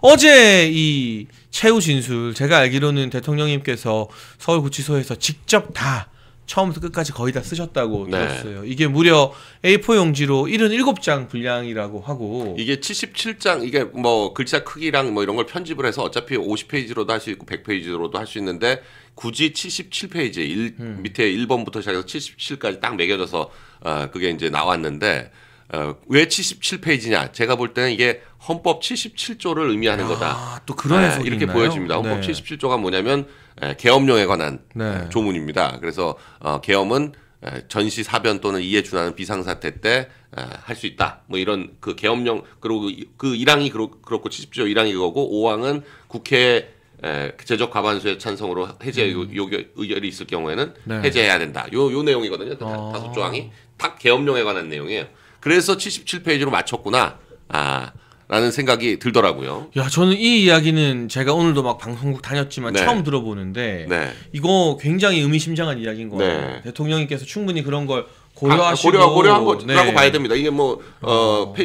어제 이 최후 진술 제가 알기로는 대통령님께서 서울구치소에서 직접 다 처음부터 끝까지 거의 다 쓰셨다고 들었어요. 이게 무려 A4 용지로 77장 분량이라고 하고 이게 77장 이게 뭐 글자 크기랑 뭐 이런 걸 편집을 해서 어차피 50페이지로도 할 수 있고 100페이지로도 할 수 있는데 굳이 77페이지 밑에 1번부터 시작해서 77까지 딱 매겨져서 그게 이제 나왔는데 왜 77페이지냐? 제가 볼 때는 이게 헌법 77조를 의미하는 거다. 또 그런 해석이 이렇게 있나요? 보여집니다. 헌법 77조가 뭐냐면 계엄령에 관한 조문입니다. 그래서 계엄은 전시 사변 또는 이에 준하는 비상사태 때 할 수 있다. 뭐 이런 그 계엄령 그리고 그 1항이 그렇고 77조 1항이 그거고 5항은 국회 제적 과반수의 찬성으로 해제 의결이 있을 경우에는 해제해야 된다. 요 내용이거든요. 다섯 조항이 딱 계엄령에 관한 내용이에요. 그래서 77페이지로 맞췄구나. 라는 생각이 들더라고요. 야, 저는 이 이야기는 제가 오늘도 막 방송국 다녔지만 처음 들어보는데 이거 굉장히 의미심장한 이야기인 것 같아요. 대통령님께서 충분히 그런 걸 고려하시고 고려한 거라고 봐야 됩니다. 이게 뭐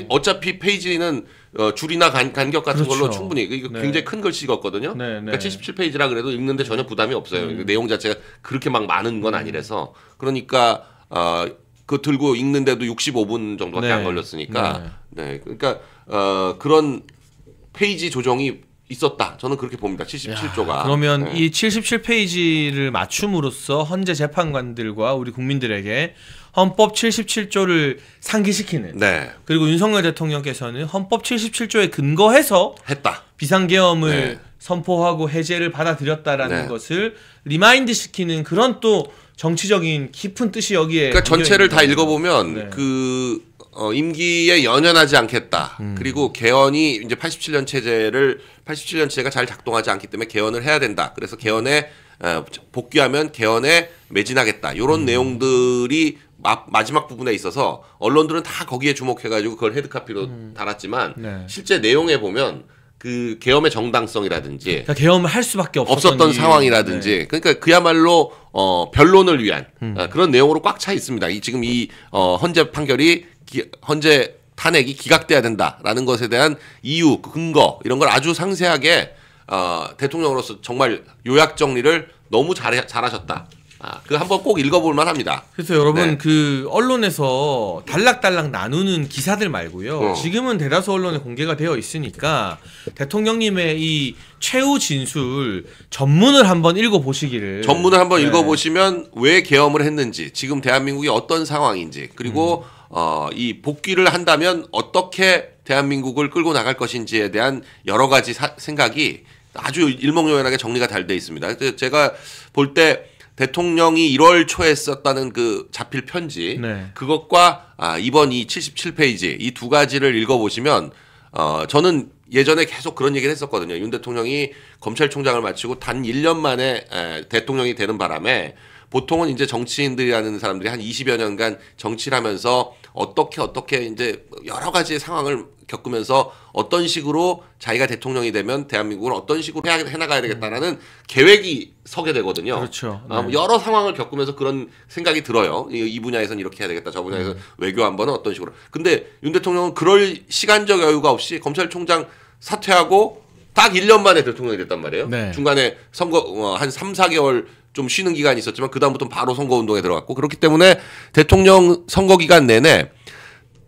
어차피 페이지는 줄이나 간격 같은 걸로 충분히 이거 굉장히 큰 글씨거든요. 그러니까 77페이지라 그래도 읽는데 전혀 부담이 없어요. 내용 자체가 그렇게 막 많은 건 아니라서 그러니까 그 들고 읽는데도 65분 정도밖에 안 걸렸으니까 그러니까 그런 페이지 조정이 있었다. 저는 그렇게 봅니다. 77조가. 그러면 이 77페이지를 맞춤으로써 헌재 재판관들과 우리 국민들에게 헌법 77조를 상기시키는 그리고 윤석열 대통령께서는 헌법 77조에 근거해서 했다. 비상계엄을 선포하고 해제를 받아들였다라는 것을 리마인드 시키는 그런 또 정치적인 깊은 뜻이 여기에 그러니까 전체를 다 읽어보면 그 임기에 연연하지 않겠다. 그리고 개헌이 이제 87년 체제가 잘 작동하지 않기 때문에 개헌을 해야 된다. 그래서 개헌에 복귀하면 개헌에 매진하겠다. 이런 내용들이 마지막 부분에 있어서 언론들은 다 거기에 주목해가지고 그걸 헤드카피로 달았지만 실제 내용에 보면 그 계엄의 정당성이라든지 그러니까 계엄을 할 수밖에 없었던 상황이라든지 그러니까 그야말로 변론을 위한 그런 내용으로 꽉 차 있습니다. 지금 이 헌재 판결이 헌재 탄핵이 기각돼야 된다라는 것에 대한 이유, 근거 이런 걸 아주 상세하게 대통령으로서 정말 요약 정리를 너무 잘하셨다. 그 한번 꼭 읽어볼 만합니다. 그래서 여러분 그 언론에서 달락달락 나누는 기사들 말고요. 지금은 대다수 언론에 공개가 되어 있으니까 대통령님의 이 최후 진술 전문을 한번 읽어보시기를. 전문을 한번 읽어보시면 왜 계엄을 했는지, 지금 대한민국이 어떤 상황인지, 그리고 이 복귀를 한다면 어떻게 대한민국을 끌고 나갈 것인지에 대한 여러 가지 생각이 아주 일목요연하게 정리가 잘 돼 있습니다. 그래서 제가 볼 때 대통령이 1월 초에 썼다는 그 자필 편지 그것과 이번 이 77페이지 이 두 가지를 읽어보시면 저는 예전에 계속 그런 얘기를 했었거든요. 윤 대통령이 검찰총장을 마치고 단 1년 만에 대통령이 되는 바람에 보통은 이제 정치인들이라는 사람들이 한 20여 년간 정치를 하면서 어떻게 이제 여러 가지의 상황을 겪으면서 어떤 식으로 자기가 대통령이 되면 대한민국을 어떤 식으로 해나가야 되겠다라는 계획이 서게 되거든요. 그렇죠. 여러 상황을 겪으면서 그런 생각이 들어요. 이 분야에서는 이렇게 해야 되겠다. 저 분야에서 외교 안보는 어떤 식으로. 근데 윤 대통령은 그럴 시간적 여유가 없이 검찰총장 사퇴하고 딱 1년 만에 대통령이 됐단 말이에요. 중간에 선거 한 3, 4개월 좀 쉬는 기간이 있었지만 그다음부터는 바로 선거운동에 들어갔고 그렇기 때문에 대통령 선거 기간 내내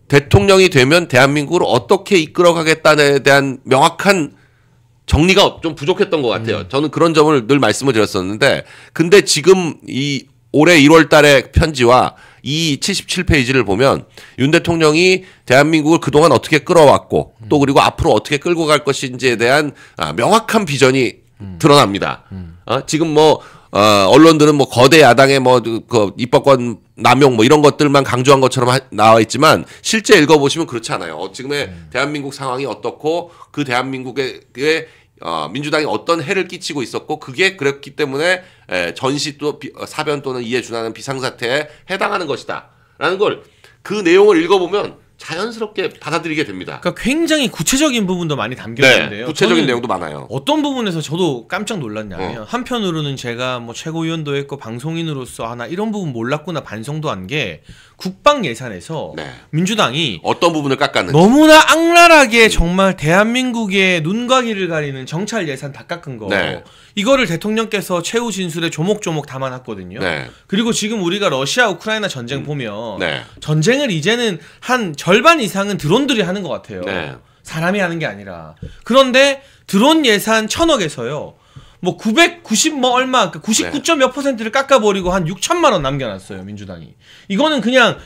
대통령이 되면 대한민국을 어떻게 이끌어가겠다에 대한 명확한 정리가 좀 부족했던 것 같아요. 저는 그런 점을 늘 말씀을 드렸었는데 근데 지금 이 올해 1월 달의 편지와 이 77페이지를 보면 윤 대통령이 대한민국을 그동안 어떻게 끌어왔고 또 그리고 앞으로 어떻게 끌고 갈 것인지에 대한 명확한 비전이 드러납니다. 지금 뭐 언론들은 뭐 거대 야당의 뭐 그 입법권 남용 뭐 이런 것들만 강조한 것처럼 나와 있지만 실제 읽어보시면 그렇지 않아요. 지금의 대한민국 상황이 어떻고 그 대한민국에 민주당이 어떤 해를 끼치고 있었고 그게 그랬기 때문에 전시 또 사변 또는 이에 준하는 비상사태에 해당하는 것이다 라는 걸 그 내용을 읽어보면 자연스럽게 받아들이게 됩니다. 그러니까 굉장히 구체적인 부분도 많이 담겨 있는데요. 네, 구체적인 내용도 많아요. 어떤 부분에서 저도 깜짝 놀랐냐면 한편으로는 제가 뭐 최고위원도 했고 방송인으로서 하나 이런 부분 몰랐구나 반성도 한 게 국방 예산에서 네. 민주당이 어떤 부분을 깎았는지 너무나 악랄하게 정말 대한민국의 눈과 귀를 가리는 정찰 예산 다 깎은 거. 네. 이거를 대통령께서 최후 진술에 조목조목 담아놨거든요. 네. 그리고 지금 우리가 러시아 우크라이나 전쟁 보면 네. 전쟁을 이제는 한 절반 이상은 드론들이 하는 것 같아요. 네. 사람이 하는 게 아니라. 그런데 드론 예산 1,000억에서요. 뭐 990 뭐 얼마, 99점 몇 %를 깎아버리고 한 6천만 원 남겨놨어요, 민주당이. 이거는 그냥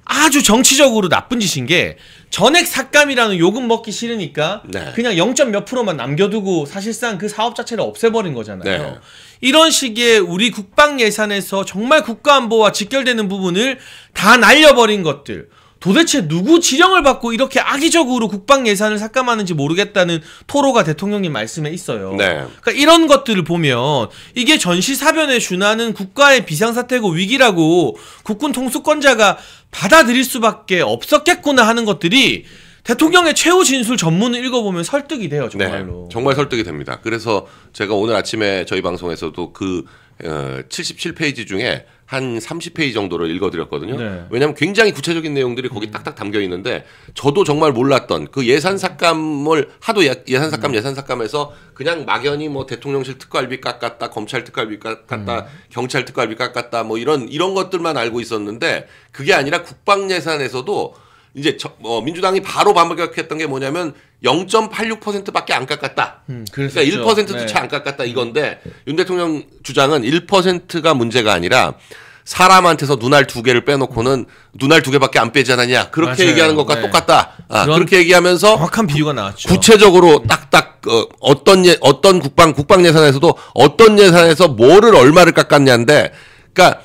아주 정치적으로 나쁜 짓인 게 전액 삭감이라는 요금 먹기 싫으니까 네. 그냥 0. 몇 %만 남겨두고 사실상 그 사업 자체를 없애버린 거잖아요. 네. 이런 식의 우리 국방 예산에서 정말 국가안보와 직결되는 부분을 다 날려버린 것들. 도대체 누구 지령을 받고 이렇게 악의적으로 국방 예산을 삭감하는지 모르겠다는 토로가 대통령님 말씀에 있어요. 네. 그러니까 이런 것들을 보면 이게 전시사변에 준하는 국가의 비상사태고 위기라고 국군 통수권자가 받아들일 수밖에 없었겠구나 하는 것들이 대통령의 최후 진술 전문을 읽어보면 설득이 돼요, 정말로. 네, 정말 설득이 됩니다. 그래서 제가 오늘 아침에 저희 방송에서도 그 77페이지 중에 한 30페이지 정도를 읽어드렸거든요. 네. 왜냐하면 굉장히 구체적인 내용들이 거기 딱딱 담겨 있는데 저도 정말 몰랐던 그 예산 삭감을 하도 예산 삭감에서 그냥 막연히 뭐 대통령실 특활비 깎았다, 검찰 특활비 깎았다, 경찰 특활비 깎았다, 뭐 이런 것들만 알고 있었는데 그게 아니라 국방 예산에서도 이제 민주당이 바로 반박했던 게 뭐냐면 0.86%밖에 안 깎았다. 그러니까 1%도 채 안 깎았다 이건데 윤 대통령 주장은 1%가 문제가 아니라 사람한테서 눈알 2개를 빼놓고는 눈알 2개밖에 안 빼지 않았냐. 그렇게 맞아요. 얘기하는 것과 네. 똑같다. 그렇게 얘기하면서 정확한 비유가 나왔죠. 구체적으로 딱딱 어떤 국방 예산에서도 어떤 예산에서 뭐를 얼마를 깎았냐인데 그러니까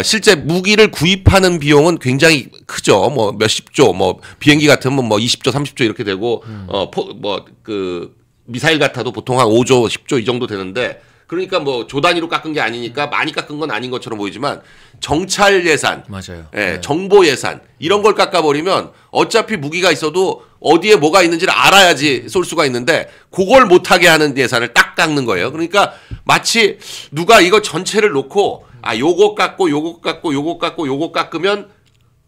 실제 무기를 구입하는 비용은 굉장히 크죠. 뭐 몇십조, 뭐 비행기 같으면 뭐 20조, 30조 이렇게 되고 미사일 같아도 보통 한 5조, 10조 이 정도 되는데 그러니까 뭐 조 단위로 깎은 게 아니니까 많이 깎은 건 아닌 것처럼 보이지만 정찰 예산, 맞아요. 네. 정보 예산 이런 걸 깎아버리면 어차피 무기가 있어도 어디에 뭐가 있는지를 알아야지 쏠 수가 있는데 그걸 못하게 하는 예산을 딱 깎는 거예요. 그러니까 마치 누가 이거 전체를 놓고 요거 깎고 요거 깎고 요거 깎고 요거 깎으면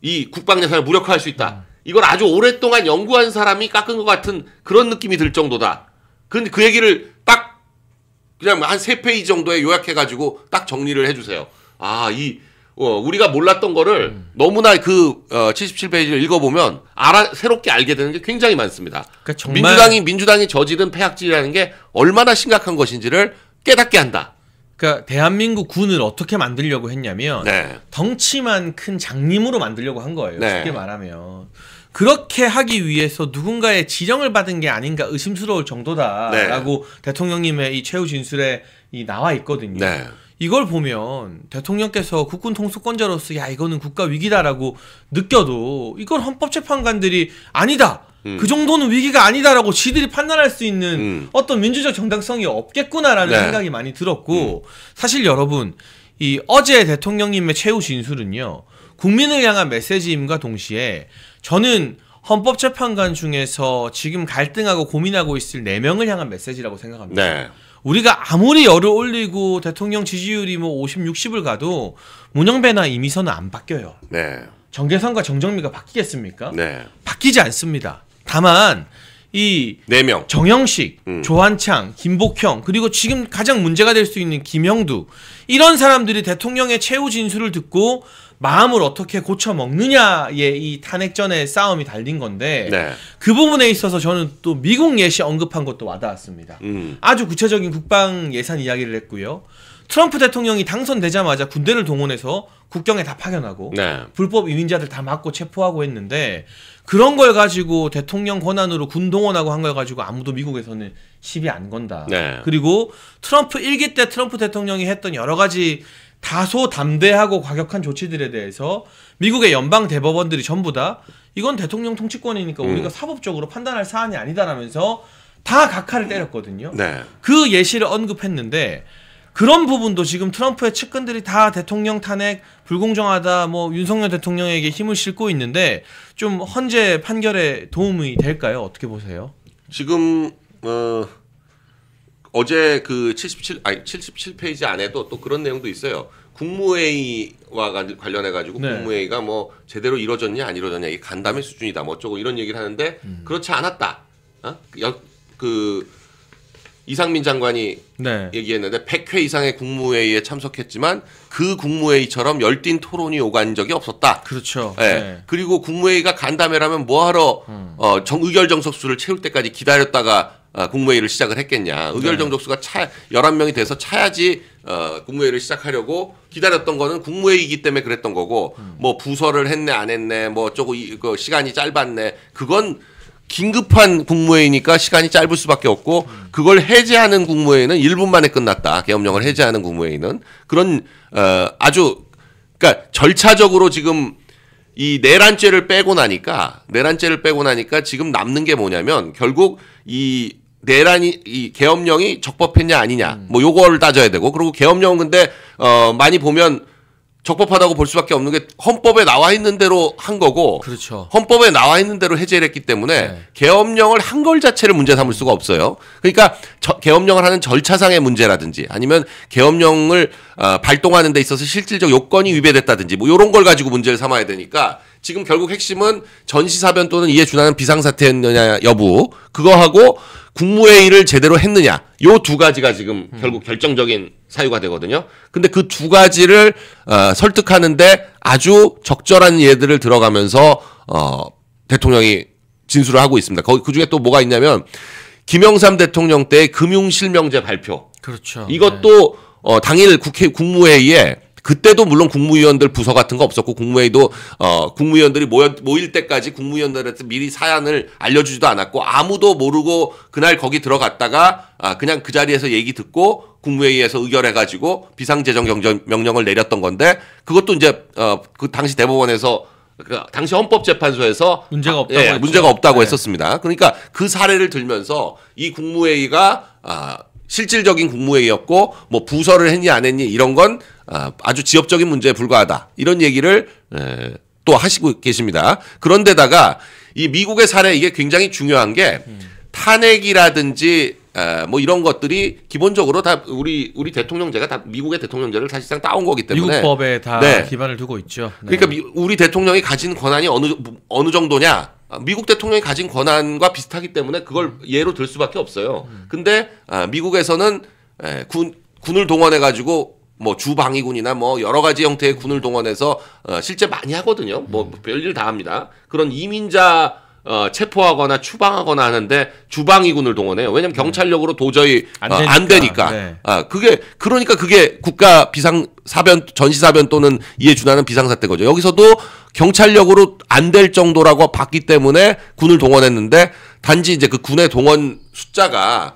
이 국방 예산을 무력화할 수 있다. 이걸 아주 오랫동안 연구한 사람이 깎은 것 같은 그런 느낌이 들 정도다. 그런데 그 얘기를 딱 그냥 한 3페이지 정도에 요약해가지고 딱 정리를 해주세요. 우리가 몰랐던 거를 너무나 77페이지를 읽어보면 새롭게 알게 되는 게 굉장히 많습니다. 그러니까 정말 민주당이 저지른 폐악질이라는 게 얼마나 심각한 것인지를 깨닫게 한다. 그러니까 대한민국 군을 어떻게 만들려고 했냐면 네. 덩치만 큰 장님으로 만들려고 한 거예요. 네. 쉽게 말하면. 그렇게 하기 위해서 누군가의 지령을 받은 게 아닌가 의심스러울 정도다라고 네. 대통령님의 이 최후 진술에 나와 있거든요. 네. 이걸 보면 대통령께서 국군 통수권자로서 이거는 국가 위기다라고 느껴도 이걸 헌법재판관들이 아니다. 그 정도는 위기가 아니다라고 지들이 판단할 수 있는 어떤 민주적 정당성이 없겠구나라는 네. 생각이 많이 들었고 사실 여러분 이 어제 대통령님의 최후 진술은요. 국민을 향한 메시지임과 동시에 저는 헌법재판관 중에서 지금 갈등하고 고민하고 있을 4명을 향한 메시지라고 생각합니다. 네. 우리가 아무리 열을 올리고 대통령 지지율이 뭐 50, 60을 가도 문영배나 이미선은 안 바뀌어요. 네. 정계선과 정정미가 바뀌겠습니까? 네. 바뀌지 않습니다. 다만 이 4명 정영식, 조한창, 김복형 그리고 지금 가장 문제가 될 수 있는 김영두 이런 사람들이 대통령의 최후 진술을 듣고 마음을 어떻게 고쳐 먹느냐의 이 탄핵전의 싸움이 달린 건데 네. 그 부분에 있어서 저는 또 미국 예시 언급한 것도 와닿았습니다. 아주 구체적인 국방 예산 이야기를 했고요. 트럼프 대통령이 당선되자마자 군대를 동원해서 국경에 다 파견하고 네. 불법 이민자들 다 막고 체포하고 했는데 그런 걸 가지고 대통령 권한으로 군 동원하고 한 걸 가지고 아무도 미국에서는 시비 안 건다. 네. 그리고 트럼프 1기 때 트럼프 대통령이 했던 여러 가지 다소 담대하고 과격한 조치들에 대해서 미국의 연방 대법원들이 전부 다 이건 대통령 통치권이니까 우리가 사법적으로 판단할 사안이 아니다라면서 다 각하를 때렸거든요. 네. 그 예시를 언급했는데 그런 부분도 지금 트럼프의 측근들이 다 대통령 탄핵 불공정하다, 뭐 윤석열 대통령에게 힘을 싣고 있는데 좀 헌재 판결에 도움이 될까요? 어떻게 보세요? 지금 어제 그 77페이지 안에도 또 그런 내용도 있어요. 국무회의와 관련해 가지고 네. 국무회의가 뭐 제대로 이루어졌냐 안 이루어졌냐 이게 간담회 수준이다 뭐 어쩌고 이런 얘기를 하는데 그렇지 않았다. 그 이상민 장관이 네. 얘기했는데 100회 이상의 국무회의에 참석했지만 그 국무회의처럼 열띤 토론이 오간 적이 없었다. 그렇죠. 네. 네. 그리고 국무회의가 간담회라면 뭐하러 의결 정석수를 채울 때까지 기다렸다가 국무회의를 시작을 했겠냐. 의결 정석수가 11명이 돼서 차야지 국무회의를 시작하려고 기다렸던 거는 국무회의이기 때문에 그랬던 거고 뭐 부서를 했네 안 했네 뭐 어쩌고 그 시간이 짧았네. 그건 긴급한 국무회의니까 시간이 짧을 수밖에 없고 그걸 해제하는 국무회의는 1분 만에 끝났다. 계엄령을 해제하는 국무회의는 그런 아주 그러니까 절차적으로 지금 이 내란죄를 빼고 나니까 지금 남는 게 뭐냐면 결국 이 내란이 이 계엄령이 적법했냐 아니냐 뭐 요거를 따져야 되고 그리고 계엄령은 근데 많이 보면 적법하다고 볼 수밖에 없는 게 헌법에 나와 있는 대로 한 거고 그렇죠. 헌법에 나와 있는 대로 해제를 했기 때문에 네. 계엄령을 한 걸 자체를 문제 삼을 수가 없어요. 그러니까 계엄령을 하는 절차상의 문제라든지 아니면 계엄령을 발동하는 데 있어서 실질적 요건이 위배됐다든지 뭐 이런 걸 가지고 문제를 삼아야 되니까 지금 결국 핵심은 전시사변 또는 이에 준하는 비상사태였느냐 여부 그거하고 국무회의를 제대로 했느냐 요 두 가지가 지금 결국 결정적인 사유가 되거든요. 근데 그 두 가지를 설득하는데 아주 적절한 예들을 들어가면서 대통령이 진술을 하고 있습니다. 그 중에 또 뭐가 있냐면 김영삼 대통령 때 금융실명제 발표. 그렇죠. 이것도 당일 국무회의에 그때도 물론 국무위원들 부서 같은 거 없었고 국무회의도 국무위원들이 모일 때까지 국무위원들한테 미리 사안을 알려주지도 않았고 아무도 모르고 그날 거기 들어갔다가 그냥 그 자리에서 얘기 듣고 국무회의에서 의결해가지고 비상재정명령을 내렸던 건데 그것도 이제 그 당시 대법원에서 그 당시 헌법재판소에서 문제가 없다고 문제가 없다고 네. 했었습니다. 그러니까 그 사례를 들면서 이 국무회의가 실질적인 국무회의였고 뭐 부서를 했니 안 했니 이런 건 아주 지엽적인 문제에 불과하다 이런 얘기를 또 하시고 계십니다. 그런데다가 이 미국의 사례 이게 굉장히 중요한 게 탄핵이라든지 뭐 이런 것들이 기본적으로 다 우리 대통령제가 다 미국의 대통령제를 사실상 따온 거기 때문에 미국 법에 다 네. 기반을 두고 있죠. 네. 그러니까 우리 대통령이 가진 권한이 어느 정도냐? 미국 대통령이 가진 권한과 비슷하기 때문에 그걸 예로 들 수밖에 없어요. 근데 미국에서는 군을 동원해 가지고 뭐 주방위군이나 뭐 여러 가지 형태의 군을 동원해서 실제 많이 하거든요. 뭐 별일 다 합니다. 그런 이민자 체포하거나 추방하거나 하는데 주방위군을 동원해요. 왜냐면 경찰력으로 도저히 안 되니까. 네. 그러니까 그게 국가 비상사변 전시사변 또는 이에 준하는 비상사태거죠. 여기서도 경찰력으로 안 될 정도라고 봤기 때문에 군을 동원했는데 단지 이제 그 군의 동원 숫자가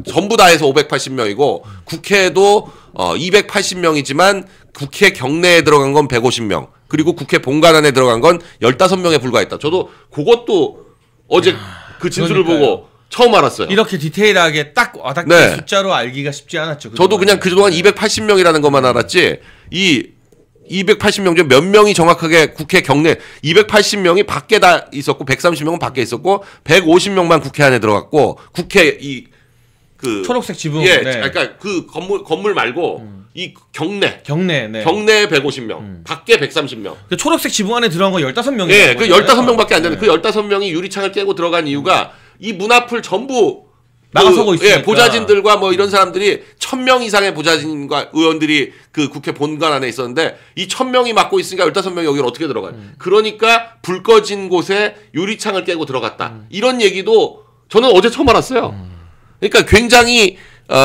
전부 다 해서 580명이고 국회도 280명이지만 국회 경내에 들어간 건 150명. 그리고 국회 본관 안에 들어간 건 15명에 불과했다. 저도 그것도 어제 그 진술을 그러니까요. 보고 처음 알았어요. 이렇게 디테일하게 딱 와닿게 네. 숫자로 알기가 쉽지 않았죠. 저도 그냥 그동안 280명이라는 것만 알았지 이 280명 중 몇 명이 정확하게 국회 경내 280명이 밖에 다 있었고 130명은 밖에 있었고 150명만 국회 안에 들어갔고 국회 그 초록색 지붕. 예, 네. 그러니까 그 건물 말고 이 경내 네. 경내에 150명, 밖에 130명. 그 초록색 지붕 안에 들어간 거 15명이에요. 예, 그 15명밖에 안 되는 그 15명이 유리창을 깨고 들어간 이유가 이 문 앞을 전부 나가서고 있으니까. 예, 보좌진들과 뭐 이런 사람들이 1000명 이상의 보좌진과 의원들이 그 국회 본관 안에 있었는데 이 1000명이 맡고 있으니까 15명이 여기를 어떻게 들어가요? 그러니까 불 꺼진 곳에 유리창을 깨고 들어갔다. 이런 얘기도 저는 어제 처음 알았어요. 그러니까 굉장히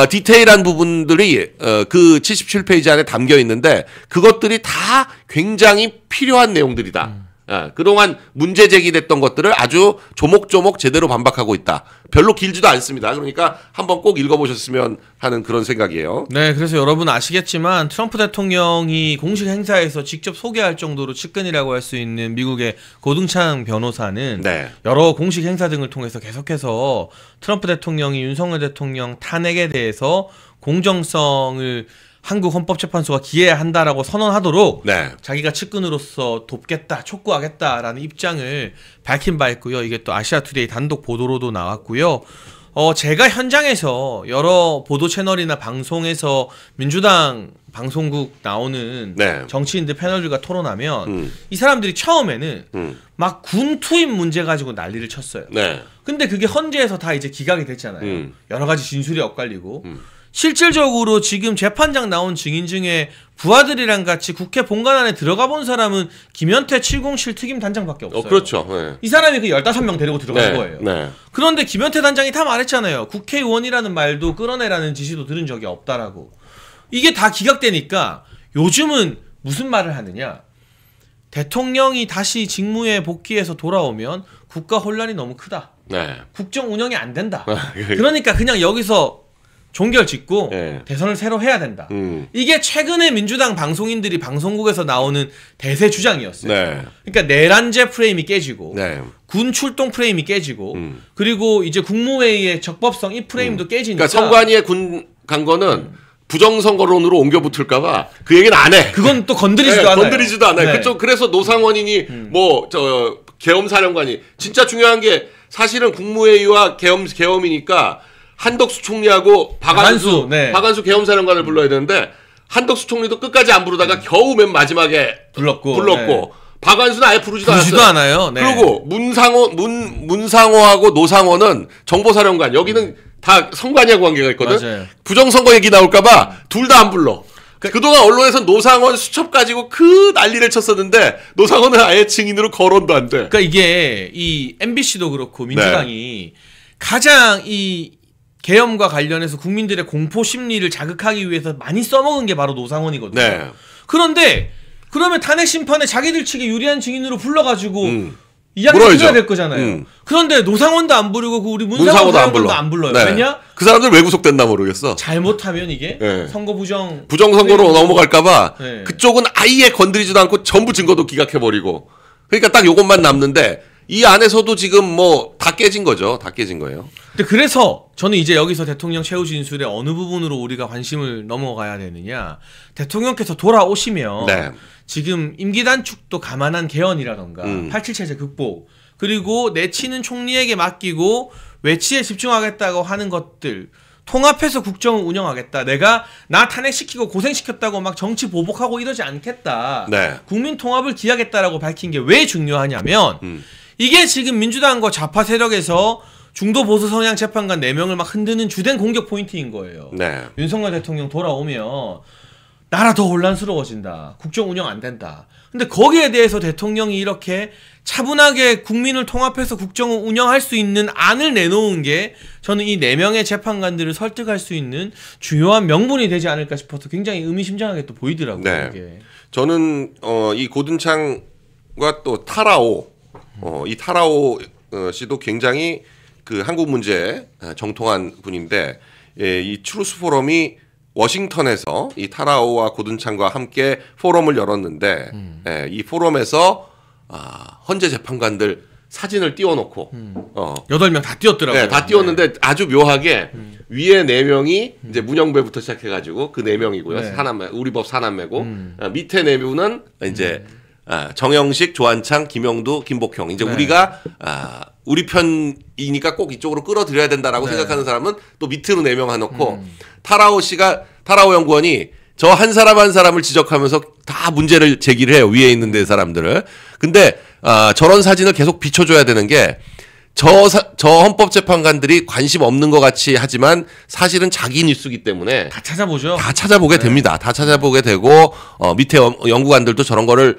디테일한 부분들이 그 77페이지 안에 담겨 있는데 그것들이 다 굉장히 필요한 내용들이다. 그동안 문제 제기됐던 것들을 아주 조목조목 제대로 반박하고 있다. 별로 길지도 않습니다. 그러니까 한번 꼭 읽어보셨으면 하는 그런 생각이에요. 네, 그래서 여러분 아시겠지만 트럼프 대통령이 공식 행사에서 직접 소개할 정도로 측근이라고 할 수 있는 미국의 고등창 변호사는 네. 여러 공식 행사 등을 통해서 계속해서 트럼프 대통령이 윤석열 대통령 탄핵에 대해서 공정성을 한국 헌법재판소가 기해야 한다라고 선언하도록 네. 자기가 측근으로서 돕겠다, 촉구하겠다라는 입장을 밝힌 바 있고요. 이게 또 아시아투데이 단독 보도로도 나왔고요. 제가 현장에서 여러 보도 채널이나 방송에서 민주당 방송국 나오는 네. 정치인들 패널들과 토론하면 이 사람들이 처음에는 막 군 투입 문제 가지고 난리를 쳤어요. 네. 근데 그게 헌재에서 다 이제 기각이 됐잖아요. 여러 가지 진술이 엇갈리고. 실질적으로 지금 재판장 나온 증인 중에 부하들이랑 같이 국회 본관 안에 들어가 본 사람은 김현태 707 특임 단장밖에 없어요. 그렇죠. 네. 이 사람이 그 15명 데리고 들어간 네. 거예요. 네. 그런데 김현태 단장이 다 말했잖아요. 국회의원이라는 말도 끌어내라는 지시도 들은 적이 없다라고. 이게 다 기각되니까 요즘은 무슨 말을 하느냐. 대통령이 다시 직무에 복귀해서 돌아오면 국가 혼란이 너무 크다. 네. 국정 운영이 안 된다. 그러니까 그냥 여기서 종결 짓고 네. 대선을 새로 해야 된다. 이게 최근에 민주당 방송인들이 방송국에서 나오는 대세 주장이었어요. 네. 그러니까 내란제 프레임이 깨지고 네. 군 출동 프레임이 깨지고 그리고 이제 국무회의의 적법성 이 프레임도 깨지니까 그러니까 성관이의 군 간 거는 부정선거론으로 옮겨 붙을까봐 그 얘기는 안 해. 그건 또 건드리지도 네, 않아요. 건드리지도 않아요. 네. 그쪽 그래서 노상원이니 뭐 저 계엄사령관이 진짜 중요한 게 사실은 국무회의와 계엄이니까 한덕수 총리하고 박안수 네. 계엄사령관을 불러야 되는데 한덕수 총리도 끝까지 안 부르다가 겨우 맨 마지막에 불렀고 네. 박안수는 아예 부르지도 않아요. 네. 그리고 문상호하고 노상원은 정보사령관 여기는 다 성관이하고 관계가 있거든. 맞아요. 부정선거 얘기 나올까봐 둘 다 안 불러. 그동안 언론에서 노상원 수첩 가지고 그 난리를 쳤었는데 노상원은 아예 증인으로 거론도 안 돼. 그러니까 이게 이 MBC도 그렇고 민주당이 가장 이 계엄과 관련해서 국민들의 공포 심리를 자극하기 위해서 많이 써먹은 게 바로 노상원이거든요. 네. 그런데 그러면 탄핵 심판에 자기들 측에 유리한 증인으로 불러가지고 이야기를 해야 될 거잖아요. 그런데 노상원도 안 부르고 우리 문상호도 안 불러요. 네. 왜냐? 그 사람들 왜 구속됐나 모르겠어. 잘못하면 이게 네. 선거 부정선거로 넘어갈까봐 네. 그쪽은 아예 건드리지도 않고 전부 증거도 기각해버리고. 그러니까 딱 요것만 남는데 이 안에서도 지금 뭐 다 깨진 거죠. 다 깨진 거예요. 근데 그래서 저는 이제 여기서 대통령 최후 진술의 어느 부분으로 우리가 관심을 넘어가야 되느냐. 대통령께서 돌아오시면 네. 지금 임기 단축도 감안한 개헌이라던가 87 체제 극복 그리고 내치는 총리에게 맡기고 외치에 집중하겠다고 하는 것들 통합해서 국정을 운영하겠다. 나 탄핵시키고 고생시켰다고 막 정치 보복하고 이러지 않겠다. 네. 국민 통합을 기하겠다라고 밝힌 게 왜 중요하냐면 이게 지금 민주당과 좌파 세력에서 중도 보수 성향 재판관 4명을 막 흔드는 주된 공격 포인트인 거예요. 네. 윤석열 대통령 돌아오면 나라 더 혼란스러워진다. 국정 운영 안 된다. 근데 거기에 대해서 대통령이 이렇게 차분하게 국민을 통합해서 국정을 운영할 수 있는 안을 내놓은 게 저는 이 4명의 재판관들을 설득할 수 있는 중요한 명분이 되지 않을까 싶어서 굉장히 의미심장하게 또 보이더라고요. 네. 이게. 저는 이 고든창과 또 타라오 이 타라오 씨도 굉장히 그 한국 문제에 정통한 분인데 이 트루스 포럼이 워싱턴에서 이 타라오와 고든창과 함께 포럼을 열었는데 이 포럼에서 헌재 재판관들 사진을 띄워놓고 8명 다 띄웠더라고요. 네, 다 띄웠는데 아주 묘하게 위에 4명이 이제 문영배부터 시작해가지고 그 4명이고요. 네. 사남매 우리 법 사남매고 밑에 4분은 이제 정영식, 조한창, 김영두, 김복형. 이제 네. 우리가 우리 편이니까 꼭 이쪽으로 끌어들여야 된다라고 네. 생각하는 사람은 또 밑으로 4명 해놓고 타라오 연구원이 저 한 사람 한 사람을 지적하면서 다 문제를 제기를 해요. 위에 있는 데 사람들을. 근데 저런 사진을 계속 비춰줘야 되는 게 저 헌법재판관들이 관심 없는 것 같이 하지만 사실은 자기 뉴스기 때문에 다 찾아보죠. 다 찾아보게 됩니다. 다 찾아보게 되고 밑에 연구관들도 저런 거를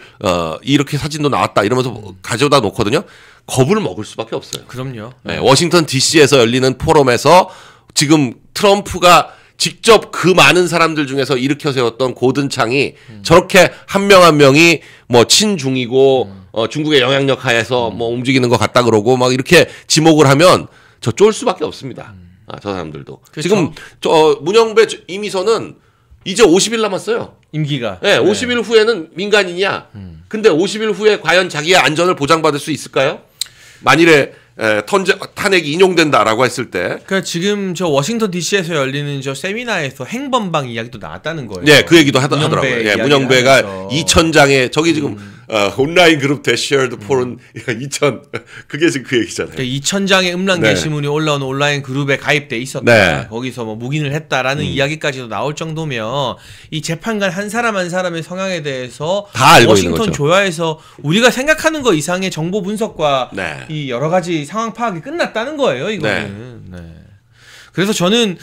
이렇게 사진도 나왔다 이러면서 가져다 놓거든요. 겁을 먹을 수밖에 없어요. 그럼요. 네, 워싱턴 DC에서 열리는 포럼에서 지금 트럼프가 직접 그 많은 사람들 중에서 일으켜 세웠던 고든창이 저렇게 한 명 한 명이 뭐 친중이고 중국의 영향력 하에서 뭐 움직이는 것 같다 그러고 막 이렇게 지목을 하면 저 쫄 수밖에 없습니다. 저 사람들도. 그렇죠. 지금 저 문영배 이미선은 이제 50일 남았어요. 임기가. 네, 50일 후에는 민간인이야. 근데 50일 후에 과연 자기의 안전을 보장받을 수 있을까요? 만일에 탄핵이 인용된다라고 했을 때, 그러니까 지금 저 워싱턴 D.C.에서 열리는 저 세미나에서 행범방 이야기도 나왔다는 거예요. 네, 그 얘기도 하더라고요. 예, 문영배가 2,000장에 저기 지금 온라인 그룹 대시어드 포른 2,000 그게 지금 그 얘기잖아요. 그러니까 2,000장의 음란 네. 게시물이 올라오는 온라인 그룹에 가입돼 있었다. 네. 거기서 뭐 묵인을 했다라는 이야기까지도 나올 정도면 이 재판관 한 사람 한 사람의 성향에 대해서 다 알고 있는 워싱턴 거죠. 조야에서 우리가 생각하는 거 이상의 정보 분석과 네. 이 여러 가지 상황 파악이 끝났다는 거예요. 이거는. 네. 그래서 저는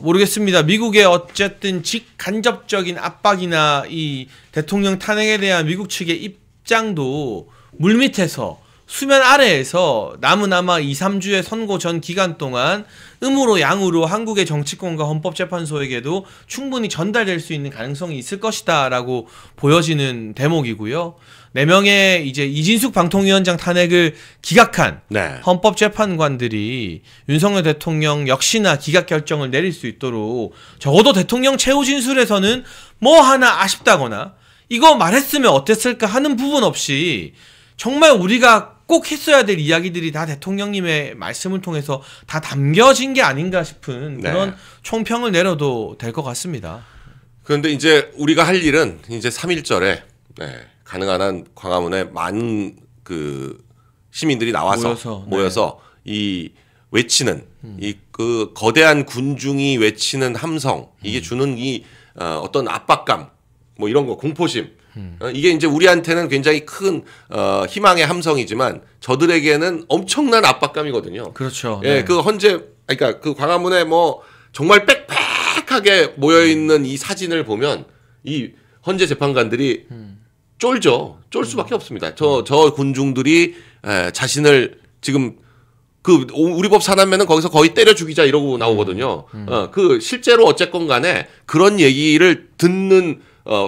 모르겠습니다. 미국의 어쨌든 직간접적인 압박이나 이 대통령 탄핵에 대한 미국 측의 입장도 물밑에서 수면 아래에서 남은 아마 2, 3주의 선고 전 기간 동안 음으로 양으로 한국의 정치권과 헌법재판소에게도 충분히 전달될 수 있는 가능성이 있을 것이다라고 보여지는 대목이고요. 4명의 이제 이진숙 방통위원장 탄핵을 기각한 네. 헌법재판관들이 윤석열 대통령 역시나 기각 결정을 내릴 수 있도록 적어도 대통령 최후 진술에서는 뭐 하나 아쉽다거나 이거 말했으면 어땠을까 하는 부분 없이 정말 우리가 꼭 했어야 될 이야기들이 다 대통령님의 말씀을 통해서 다 담겨진 게 아닌가 싶은 그런 네. 총평을 내려도 될 것 같습니다. 그런데 이제 우리가 할 일은 이제 3.1절에 가능한 한 광화문에 많은 그 시민들이 나와서 모여서 이 외치는 이 그 거대한 군중이 외치는 함성 이게 주는 이 어떤 압박감 뭐 이런 거 공포심 이게 이제 우리한테는 굉장히 큰 희망의 함성이지만 저들에게는 엄청난 압박감이거든요. 그렇죠. 예, 네. 그 그러니까 그 광화문에 뭐 정말 빽빽하게 모여 있는 이 사진을 보면 이 헌재 재판관들이 쫄죠. 쫄 수밖에 없습니다. 저 군중들이 자신을 지금 그 우리 법 사나면은 거기서 거의 때려 죽이자 이러고 나오거든요. 그 실제로 어쨌건 간에 그런 얘기를 듣는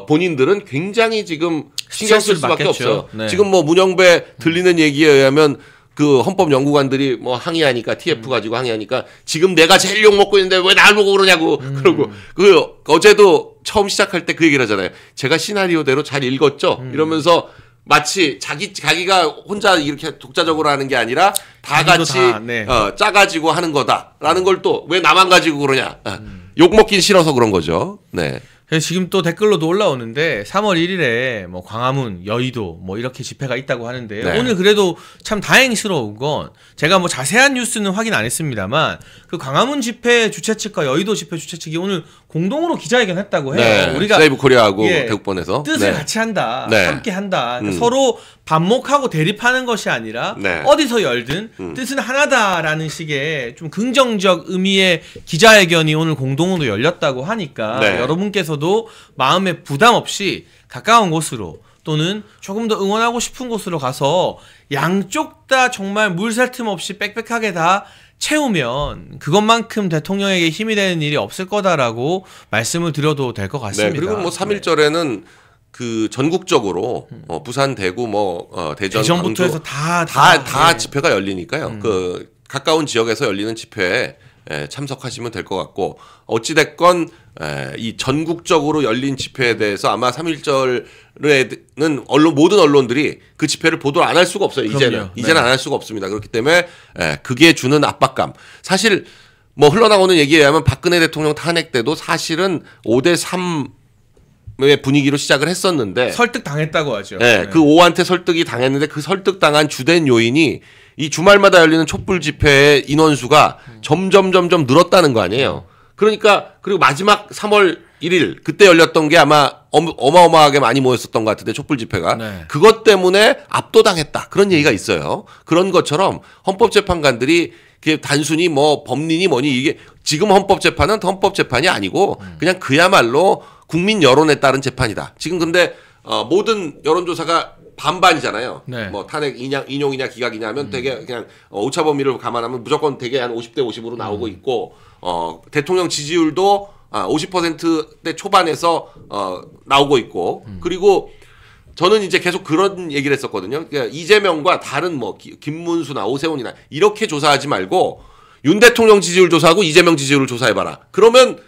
본인들은 굉장히 지금 신경 쓸 수밖에 없어요. 네. 지금 뭐 문영배 들리는 얘기에 의하면 그 헌법 연구관들이 뭐 항의하니까 TF 가지고 항의하니까 지금 내가 제일 욕 먹고 있는데 왜 날 보고 그러냐고 그러고 그 어제도 처음 시작할 때 그 얘기를 하잖아요. 제가 시나리오대로 잘 읽었죠. 이러면서 마치 자기가 혼자 이렇게 독자적으로 하는 게 아니라 다 같이 네. 짜가지고 하는 거다라는 걸 또 왜 나만 가지고 그러냐. 욕 먹긴 싫어서 그런 거죠. 네. 그래서 지금 또 댓글로도 올라오는데 3월 1일에 뭐 광화문, 여의도 뭐 이렇게 집회가 있다고 하는데요. 네. 오늘 그래도 참 다행스러운 건 제가 뭐 자세한 뉴스는 확인 안 했습니다만 그 광화문 집회 주최 측과 여의도 집회 주최 측이 오늘 공동으로 기자회견 했다고 해요. 네. 우리가 세이브 코리아하고 예, 대국번에서 뜻을 네. 같이 한다. 네. 함께 한다. 그러니까 서로 반목하고 대립하는 것이 아니라 네. 어디서 열든 뜻은 하나다라는 식의 좀 긍정적 의미의 기자회견이 오늘 공동으로 열렸다고 하니까 네. 여러분께서도 마음에 부담 없이 가까운 곳으로 또는 조금 더 응원하고 싶은 곳으로 가서 양쪽 다 정말 물샐 틈 없이 빽빽하게 다 채우면 그것만큼 대통령에게 힘이 되는 일이 없을 거다라고 말씀을 드려도 될 것 같습니다. 네, 그리고 뭐 3.1절에는 그 전국적으로 부산, 대구, 대전, 대전부터 광주 해서 다 다 집회가 열리니까요. 그 가까운 지역에서 열리는 집회에 참석하시면 될 것 같고 어찌 됐건 이 전국적으로 열린 집회에 대해서 아마 3.1절에는 모든 언론들이 그 집회를 보도를 안 할 수가 없어요. 이제는 안 할 수가 없습니다. 그렇기 때문에 그게 주는 압박감. 사실 뭐 흘러나오는 얘기에 의하면 박근혜 대통령 탄핵 때도 사실은 5대3의 분위기로 시작을 했었는데 설득 당했다고 하죠. 네, 그 5한테 설득이 당했는데 그 설득당한 주된 요인이 이 주말마다 열리는 촛불 집회의 인원수가 점점 늘었다는 거 아니에요. 그러니까 그리고 마지막 3월 1일 그때 열렸던 게 아마 어마어마하게 많이 모였었던 것 같은데 촛불 집회가 네. 그것 때문에 압도당했다 그런 얘기가 있어요. 그런 것처럼 헌법재판관들이 그게 단순히 뭐 법리니 뭐니 이게 지금 헌법재판은 헌법재판이 아니고 그냥 그야말로 국민 여론에 따른 재판이다. 지금 근데 모든 여론조사가 반반이잖아요. 네. 뭐 탄핵 인용이냐 기각이냐 하면 되게 그냥 오차 범위를 감안하면 무조건 되게 한 50대 50으로 나오고 있고 대통령 지지율도 50%대 초반에서 나오고 있고 그리고 저는 이제 계속 그런 얘기를 했었거든요. 그러니까 이재명과 다른 뭐 김문수나 오세훈이나 이렇게 조사하지 말고 윤 대통령 지지율 조사하고 이재명 지지율을 조사해봐라. 그러면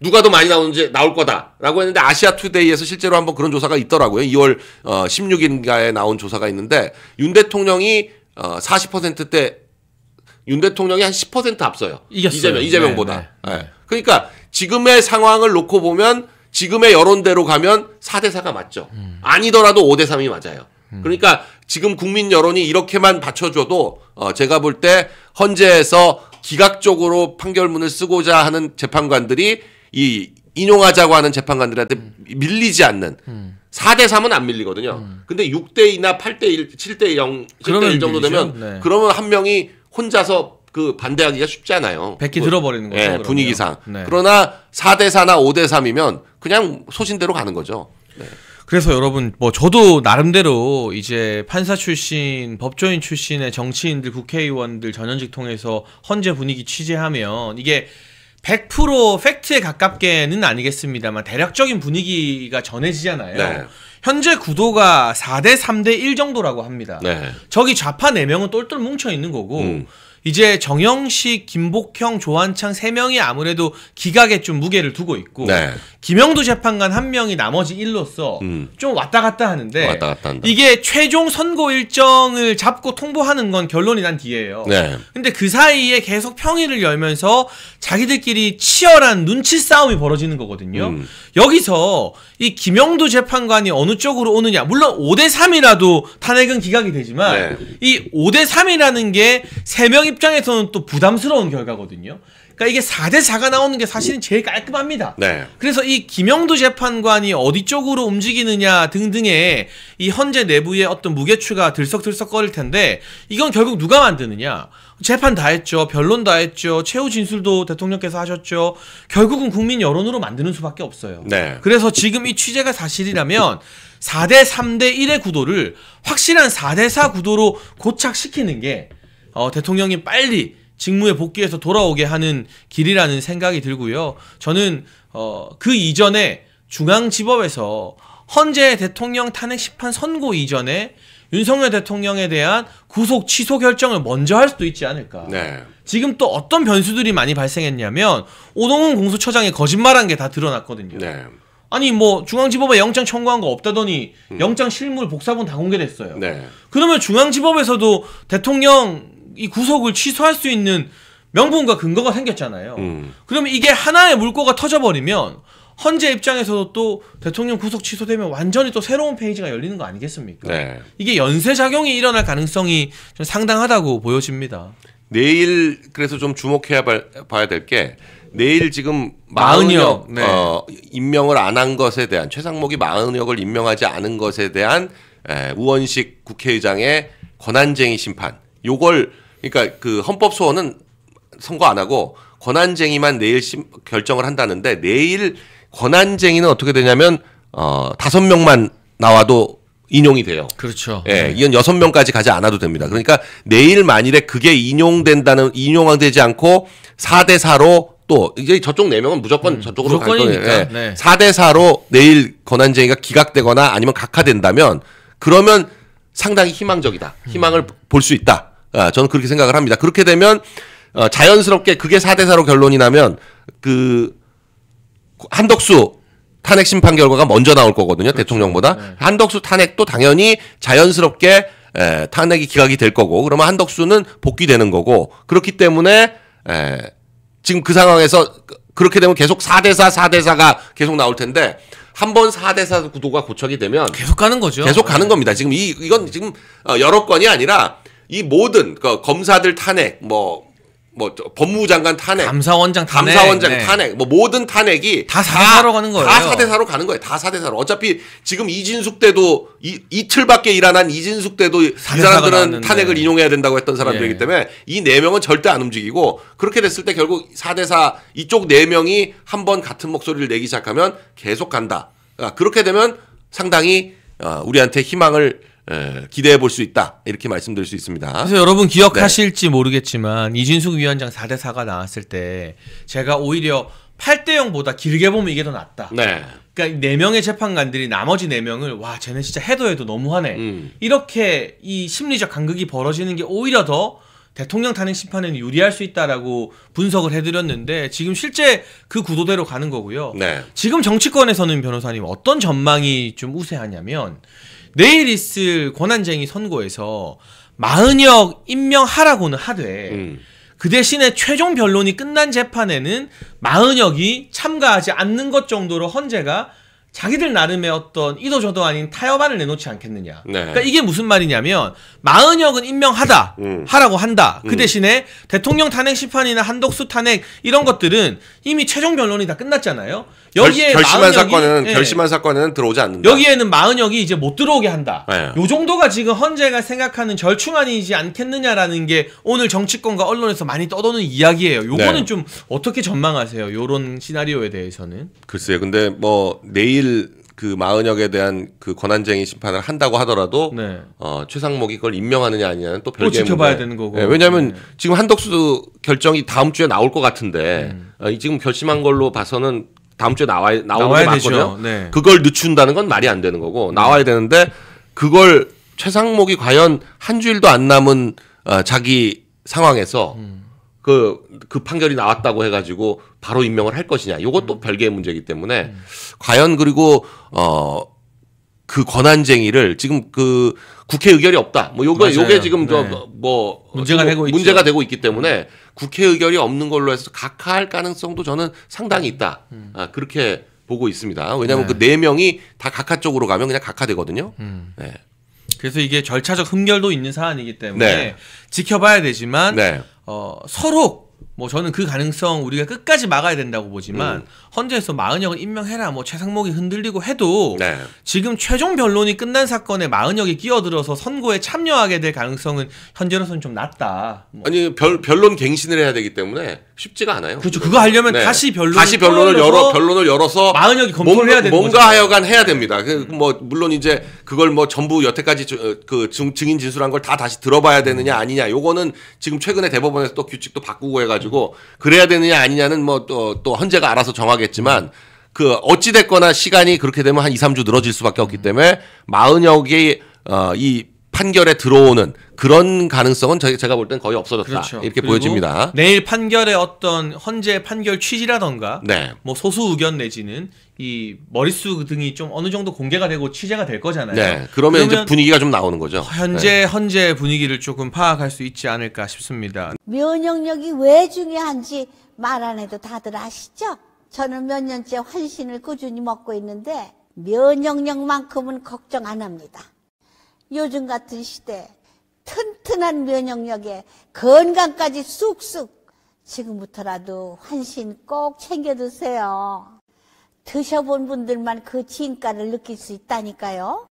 누가 더 많이 나오는지 나올 거다라고 했는데 아시아투데이에서 실제로 한번 그런 조사가 있더라고요. 2월 16일인가에 나온 조사가 있는데 윤 대통령이 40%대 윤 대통령이 한 10% 앞서요. 이겼어요. 이재명보다. 네. 그러니까 지금의 상황을 놓고 보면 지금의 여론대로 가면 4대4가 맞죠. 아니더라도 5대3이 맞아요. 그러니까 지금 국민 여론이 이렇게만 받쳐줘도 제가 볼 때 헌재에서 기각적으로 판결문을 쓰고자 하는 재판관들이 이 인용하자고 하는 재판관들한테 밀리지 않는 4대3은 안 밀리거든요. 근데 6대2나 8대1, 7대0, 7대1 정도 되면 네. 그러면 한 명이 혼자서 그 반대하기가 쉽지 않아요. 백기 들어버리는 거죠. 네, 분위기상. 네. 그러나 4대4나 5대3이면 그냥 소신대로 가는 거죠. 네. 그래서 여러분 뭐 저도 나름대로 이제 판사 출신, 법조인 출신의 정치인들, 국회의원들 전현직 통해서 헌재 분위기 취재하면 이게 100% 팩트에 가깝게는 아니겠습니다만 대략적인 분위기가 전해지잖아요. 네. 현재 구도가 4대 3대 1 정도라고 합니다. 네. 저기 좌파 4명은 똘똘 뭉쳐 있는 거고 이제 정영식, 김복형, 조한창 3명이 아무래도 기각에 좀 무게를 두고 있고 네. 김영두 재판관 1명이 나머지 1로서 좀 왔다 갔다 하는데 왔다 갔다 한다. 이게 최종 선고 일정을 잡고 통보하는 건 결론이 난 뒤에요. 네. 근데 그 사이에 계속 평의를 열면서 자기들끼리 치열한 눈치 싸움이 벌어지는 거거든요. 여기서 이 김영두 재판관이 어느 쪽으로 오느냐, 물론 5대3이라도 탄핵은 기각이 되지만 이 5대3이라는 게 3명 입장에서는 또 부담스러운 결과거든요. 그러니까 이게 4대4가 나오는 게 사실은 제일 깔끔합니다. 네. 그래서 이 김영두 재판관이 어디 쪽으로 움직이느냐 등등의 이 헌재 내부의 어떤 무게추가 들썩들썩거릴 텐데 이건 결국 누가 만드느냐. 재판 다 했죠. 변론 다 했죠. 최후 진술도 대통령께서 하셨죠. 결국은 국민 여론으로 만드는 수밖에 없어요. 네. 그래서 지금 이 취재가 사실이라면 4대 3대 1의 구도를 확실한 4대 4 구도로 고착시키는 게 대통령이 빨리 직무에 복귀해서 돌아오게 하는 길이라는 생각이 들고요. 저는 그 이전에 중앙지법에서 헌재 대통령 탄핵 심판 선고 이전에 윤석열 대통령에 대한 구속 취소 결정을 먼저 할 수도 있지 않을까. 네. 지금 또 어떤 변수들이 많이 발생했냐면 오동훈 공수처장이 거짓말한 게 다 드러났거든요. 네. 아니 뭐 중앙지법에 영장 청구한 거 없다더니 영장 실물 복사본 다 공개됐어요. 네. 그러면 중앙지법에서도 대통령 이 구속을 취소할 수 있는 명분과 근거가 생겼잖아요. 그러면 이게 하나의 물꼬가 터져버리면 헌재 입장에서도 또 대통령 구속 취소되면 완전히 또 새로운 페이지가 열리는 거 아니겠습니까? 네. 이게 연쇄작용이 일어날 가능성이 좀 상당하다고 보여집니다. 내일 그래서 좀 주목해야 봐야 될 게 내일 지금 마흔역 임명을 안 한 것에 대한 최상목이 마흔역을 임명하지 않은 것에 대한 우원식 국회의장의 권한쟁의 심판. 요걸 그러니까 그 헌법소원은 선고 안 하고 권한쟁의만 내일 결정을 한다는데 내일 권한쟁의는 어떻게 되냐면 5명만 나와도 인용이 돼요. 그렇죠. 예, 이건 6명까지 가지 않아도 됩니다. 그러니까 내일 만일에 그게 인용되지 않고 4대4로 또 이제 저쪽 4명은 무조건 저쪽으로 갈 거예요. 예. 네. 4대4로 내일 권한쟁의가 기각되거나 아니면 각하된다면 그러면 상당히 희망적이다. 희망을 볼 수 있다. 저는 그렇게 생각을 합니다. 그렇게 되면 자연스럽게 그게 4대4로 결론이 나면 그 한덕수 탄핵 심판 결과가 먼저 나올 거거든요. 그렇죠. 대통령보다. 네. 한덕수 탄핵도 당연히 자연스럽게 탄핵이 기각이 될 거고 그러면 한덕수는 복귀되는 거고 그렇기 때문에 지금 그 상황에서 그렇게 되면 계속 4대4, 4대4가 계속 나올 텐데 한 번 4대4 구도가 고착이 되면 계속 가는 거죠. 계속 가는 겁니다. 지금 이건 지금 여러 건이 아니라 이 모든 검사들 탄핵, 뭐 법무부 장관 탄핵, 감사원장 탄핵, 탄핵, 뭐 모든 탄핵이 다 4대4로 가는 거예요. 다 4대4로 가는 거예요. 다 4대4로. 어차피 지금 이진숙 때도 이틀밖에 일 안 한 이진숙 때도 이 사람들은 나왔는데. 탄핵을 인용해야 된다고 했던 사람들이기 때문에 이 4명은 절대 안 움직이고 그렇게 됐을 때 결국 4대4 이쪽 4명이 한 번 같은 목소리를 내기 시작하면 계속 간다. 그렇게 되면 상당히 우리한테 희망을 기대해 볼 수 있다. 이렇게 말씀드릴 수 있습니다. 그래서 여러분 기억하실지 모르겠지만 이진숙 위원장 4대4가 나왔을 때 제가 오히려 8대0보다 길게 보면 이게 더 낫다. 네. 그러니까 4명의 재판관들이 나머지 4명을 와 쟤네 진짜 해도 너무하네. 이렇게 이 심리적 간극이 벌어지는 게 오히려 더 대통령 탄핵 심판에는 유리할 수 있다라고 분석을 해드렸는데 지금 실제 그 구도대로 가는 거고요. 네. 지금 정치권에서는 변호사님 어떤 전망이 좀 우세하냐면 내일 있을 권한쟁의 선고에서 마흔역 임명하라고는 하되 그 대신에 최종 변론이 끝난 재판에는 마흔역이 참가하지 않는 것 정도로 헌재가 자기들 나름의 어떤 이도저도 아닌 타협안을 내놓지 않겠느냐. 네. 그러니까 이게 무슨 말이냐면 마흔역은 임명하다 하라고 한다. 그 대신에 대통령 탄핵 심판이나 한덕수 탄핵 이런 것들은 이미 최종 변론이 다 끝났잖아요. 여기에 결심한 사건에는 들어오지 않는다. 여기에는 마흔역이 이제 못 들어오게 한다. 네. 요 정도가 지금 헌재가 생각하는 절충안이지 않겠느냐라는 게 오늘 정치권과 언론에서 많이 떠도는 이야기예요. 요거는 네. 좀 어떻게 전망하세요? 요런 시나리오에 대해서는. 글쎄요. 근데 뭐 내일 그 마흔역에 대한 그 권한쟁의 심판을 한다고 하더라도 네. 최상목이 그걸 임명하느냐 아니냐는 또 또 별개의 지켜봐야 문제. 되는 거고. 네, 왜냐하면 지금 한덕수 결정이 다음 주에 나올 것 같은데 지금 결심한 걸로 봐서는 다음 주에 나오는 게 맞거든요. 되죠. 네. 그걸 늦춘다는 건 말이 안 되는 거고 나와야 되는데 그걸 최상목이 과연 한 주일도 안 남은 자기 상황에서 그 판결이 나왔다고 해가지고 바로 임명을 할 것이냐. 이것도 별개의 문제이기 때문에 과연 그리고 그 권한쟁의를 지금 그 국회 의결이 없다. 뭐 요게 지금 네. 문제가 되고 있기 때문에 국회 의결이 없는 걸로 해서 각하할 가능성도 저는 상당히 있다. 그렇게 보고 있습니다. 왜냐하면 네. 그 4명이 다 각하 쪽으로 가면 그냥 각하되거든요. 네. 그래서 이게 절차적 흠결도 있는 사안이기 때문에 네. 지켜봐야 되지만 네. 서로 뭐 저는 그 가능성 우리가 끝까지 막아야 된다고 보지만 헌재에서 마흔역을 임명해라 뭐 최상목이 흔들리고 해도 네. 지금 최종 변론이 끝난 사건에 마흔역이 끼어들어서 선고에 참여하게 될 가능성은 현재로서는 좀 낮다. 뭐. 아니 변론 갱신을 해야 되기 때문에 쉽지가 않아요. 그렇죠. 그거 하려면 네. 다시 변론을 열어서 마흔역이 검토를 해야 되는 뭔가 거죠. 하여간 해야 됩니다. 뭐 물론 이제 그걸 뭐 전부 여태까지 그 증인 진술한 걸 다 다시 들어봐야 되느냐 아니냐. 요거는 지금 최근에 대법원에서 또 규칙도 바꾸고 해가지고 그래야 되느냐 아니냐는 뭐 또 헌재가 알아서 정하겠지만 그 어찌 됐거나 시간이 그렇게 되면 한 2, 3주 늘어질 수밖에 없기 때문에 마흔역이 이 판결에 들어오는 그런 가능성은 제가 볼 땐 거의 없어졌다. 그렇죠. 이렇게 보여집니다. 내일 판결의 어떤 헌재 판결 취지라던가 네. 뭐 소수 의견 내지는 이 머릿수 등이 좀 어느 정도 공개가 되고 취재가 될 거잖아요. 네. 그러면 이제 분위기가 좀 나오는 거죠. 현재 헌재 분위기를 조금 파악할 수 있지 않을까 싶습니다. 면역력이 왜 중요한지 말 안 해도 다들 아시죠? 저는 몇 년째 환신을 꾸준히 먹고 있는데 면역력만큼은 걱정 안 합니다. 요즘 같은 시대 튼튼한 면역력에 건강까지 쑥쑥 지금부터라도 환신 꼭 챙겨 드세요. 드셔본 분들만 그 진가를 느낄 수 있다니까요.